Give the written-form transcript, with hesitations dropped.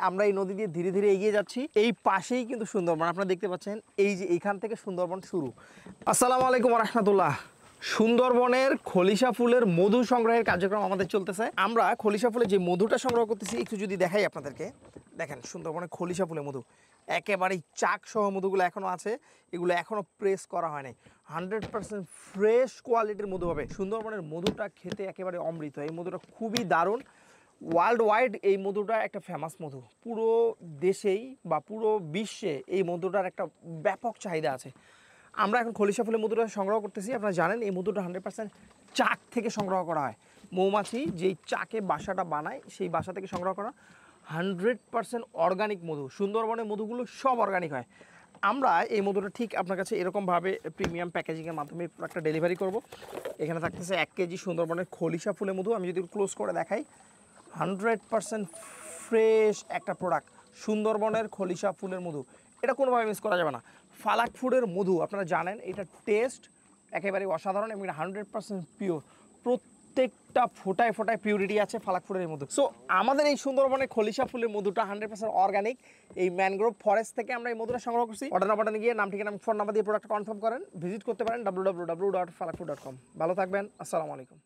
আমরা এই নদী দিয়ে ধীরে ধীরে এগিয়ে যাচ্ছি। এই পাশেই কিন্তু সুন্দরবন, আপনারা দেখতে পাচ্ছেন এই যে এইখান থেকে সুন্দরবন শুরু। আসসালামু আলাইকুম রাহমাতুল্লাহ। সুন্দরবনের খলিশা ফুলের মধু সংগ্রহের কার্যক্রম আমাদের চলতেছে। আমরা খলিশা ফুলের যে মধুটা সংগ্রহ করতেছি একটু যদি দেখাই আপনাদেরকে, দেখেন সুন্দরবনের খলিশা ফুলের মধু একেবারেই চাক সহ মধুগুলো এখনও আছে, এগুলো এখনও প্রেস করা হয় নাই। 100% ফ্রেশ কোয়ালিটির মধু হবে। সুন্দরবনের মধুটা খেতে একেবারে অমৃত, এই মধুটা খুবই দারুণ। ওয়ার্ল্ড ওয়াইড এই মধুটা একটা ফেমাস মধু, পুরো দেশেই বা পুরো বিশ্বে এই মধুটার একটা ব্যাপক চাহিদা আছে। আমরা এখন খলিশা ফুলের মধুটা সংগ্রহ করতেছি। আপনারা জানেন এই মধুটা 100% চাক থেকে সংগ্রহ করা হয়। মৌমাছি যেই চাকে বাসাটা বানায় সেই বাসা থেকে সংগ্রহ করা 100% অর্গানিক মধু। সুন্দরবনের মধুগুলো সব অর্গানিক হয়। আমরা এই মধুটা ঠিক আপনার কাছে এরকমভাবে প্রিমিয়াম প্যাকেজিংয়ের মাধ্যমে একটা ডেলিভারি করব। এখানে থাকতেছে 1 কেজি সুন্দরবনের খলিশা ফুলের মধু। আমি যদি ক্লোজ করে দেখাই, 100% ফ্রেশ একটা প্রোডাক্ট, সুন্দরবনের খলিশা ফুলের মধু। এটা কোনোভাবে মিস করা যাবে না। ফালাক ফুডের মধু আপনারা জানেন এটা টেস্ট একেবারে অসাধারণ এবং এটা 100% পিওর। প্রত্যেকটা ফোটায় ফোটায় পিউরিটি আছে ফালাক ফুডের মধু। সো আমাদের এই সুন্দরবনের খলিশা ফুলের মধুটা 100% অর্গানিক। এই ম্যানগ্রোভ ফরেস্ট থেকে আমরা এই মধুটা সংগ্রহ করছি। অর্ডার বাটনে গিয়ে নাম ঠিকানা ফোন নাম্বার দিয়ে প্রোডাক্ট কনফার্ম করেন, ভিজিট করতে পারেন www.falakfood.com। ভালো থাকবেন, আসসালামু আলাইকুম।